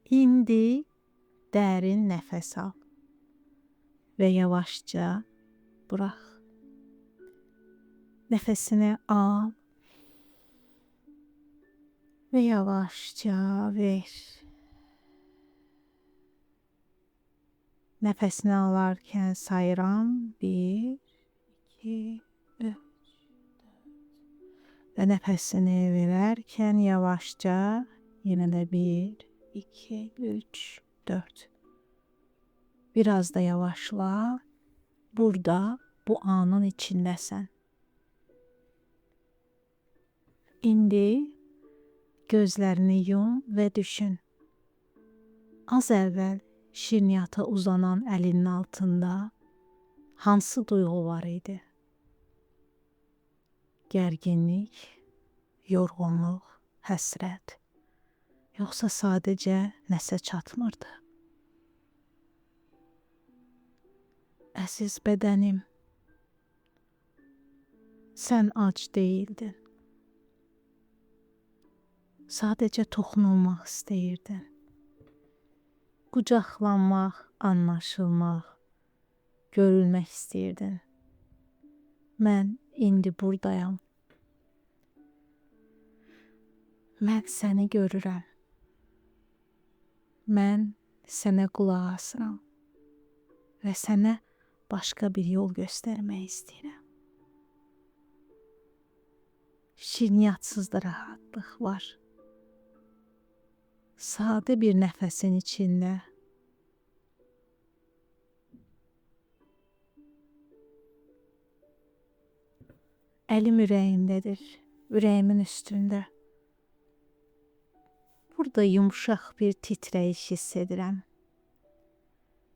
İndi dərin nəfəs al və yavaşca burax. Nəfəsini al və yavaşca ver. Nəfəsini alarkən sayıram. 1, 2, 3, 4. Və nəfəsini verərkən yavaşca yenə də 1, 2, 3, 4. Biraz da yavaşla. Burada, bu anın içindəsən. İndi gözlərini yum və düşün. Az əvvəl şirniyyata uzanan əlinin altında hansı duyğu var idi? Gərginlik, yorğunluq, həsrət, yoxsa sadəcə nəsə çatmırdı? Əziz bədənim, sən ac deyildin. Sadəcə toxunulmaq istəyirdin. Qucaqlanmaq, anlaşılmaq, görülmək istəyirdin. Mən indi buradayam. Mən səni görürəm. Mən sənə qulaq asıram və sənə başqa bir yol göstərmək istəyirəm. Şirniyyatsız da rahatlıq var. Sadə bir nəfəsin içində. Əlim ürəyimdədir, ürəyimin üstündə. Burada yumuşaq bir titrəyiş hiss edirəm.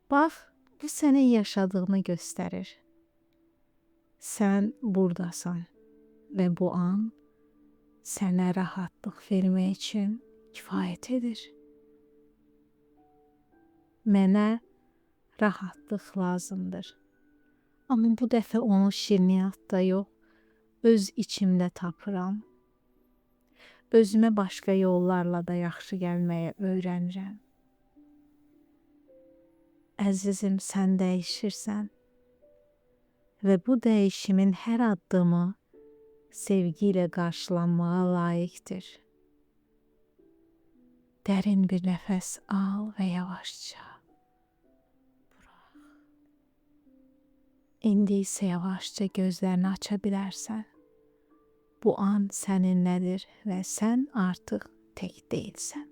Bax, bu sənin yaşadığını göstərir. Sən buradasan və bu an sənə rahatlıq vermək üçün kifayət edir. Mənə rahatlıq lazımdır. Amma bu dəfə onu şirniyyatda yox, öz içimdə tapıram. Özümə başqa yollarla da yaxşı gəlməyə öyrənirəm. Əzizim, sən dəyişirsən və bu dəyişimin hər addımı sevgi ilə qarşılanmağa layiqdir. Dərin bir nəfəs al və yavaşca burax. İndi isə yavaşca gözlərini aça bilərsən. Bu an səninlədir və sən artıq tək deyilsən.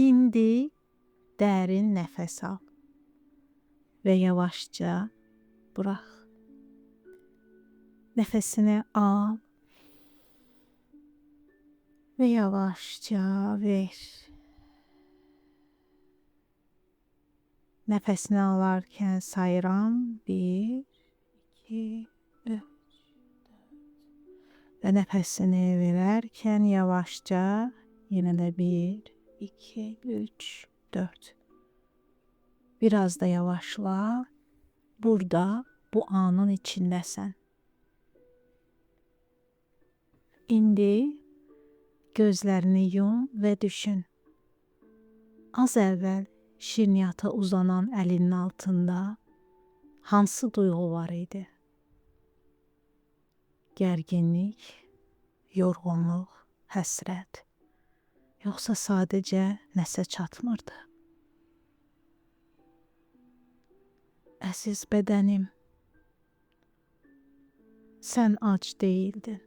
İndi dərin nəfəs al və yavaşca burax. Nəfəsini al və yavaşca ver. Nəfəsini alarkən sayıram. 1, 2, 3, 4. Və nəfəsini verərkən yavaşca yenə də 1, 2, 3, 4. Biraz da yavaşla. Burada, bu anın içindəsən. İndi gözlərini yum və düşün. Az əvvəl şirniyyata uzanan əlinin altında hansı duyğu var idi? Gərginlik, yorğunluq, həsrət, yoxsa sadəcə nəsə çatmırdı? Əziz bədənim, sən ac deyildin.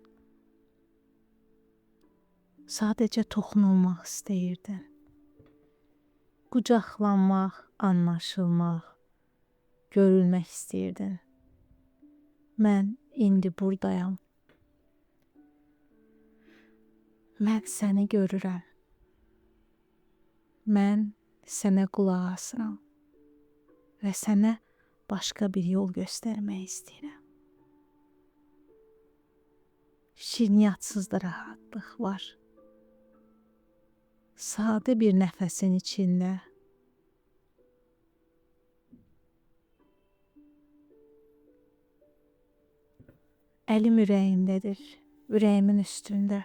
Sadəcə toxunulmaq istəyirdin. Qucaqlanmaq, anlaşılmaq, görülmək istəyirdin. Mən indi buradayam. Mən səni görürəm. Mən sənə qulaq asıram və sənə başqa bir yol göstərmək istəyirəm. Şirniyyatsız da rahatlıq var. Sadə bir nəfəsin içində. Əlim ürəyimdədir, ürəyimin üstündə.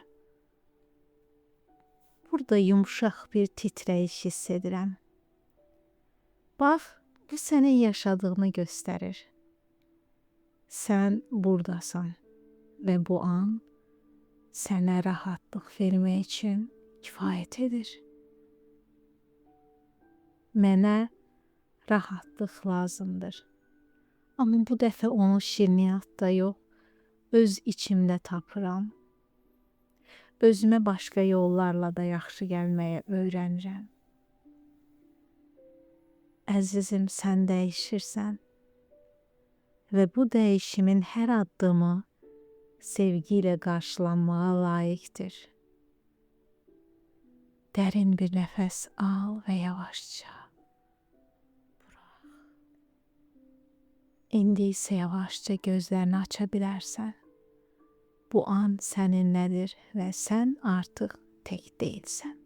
Burada yumuşaq bir titrəyiş hiss edirəm. Bax, bu sənin yaşadığını göstərir. Sən burdasan və bu an sənə rahatlıq vermək üçün kifayət edir. Mənə rahatlıq lazımdır. Amma bu dəfə onu şirniyyatda yox, öz içimdə tapıram. Özümə başqa yollarla da yaxşı gəlməyə öyrənirəm. Əzizim, sən dəyişirsən və bu dəyişimin hər addımı sevgi ilə qarşılanmağa layiqdir. Dərin bir nəfəs al və yavaşca burax. İndi isə yavaşca gözlərini aça bilərsən. Bu an səninlədir və sən artıq tək deyilsən.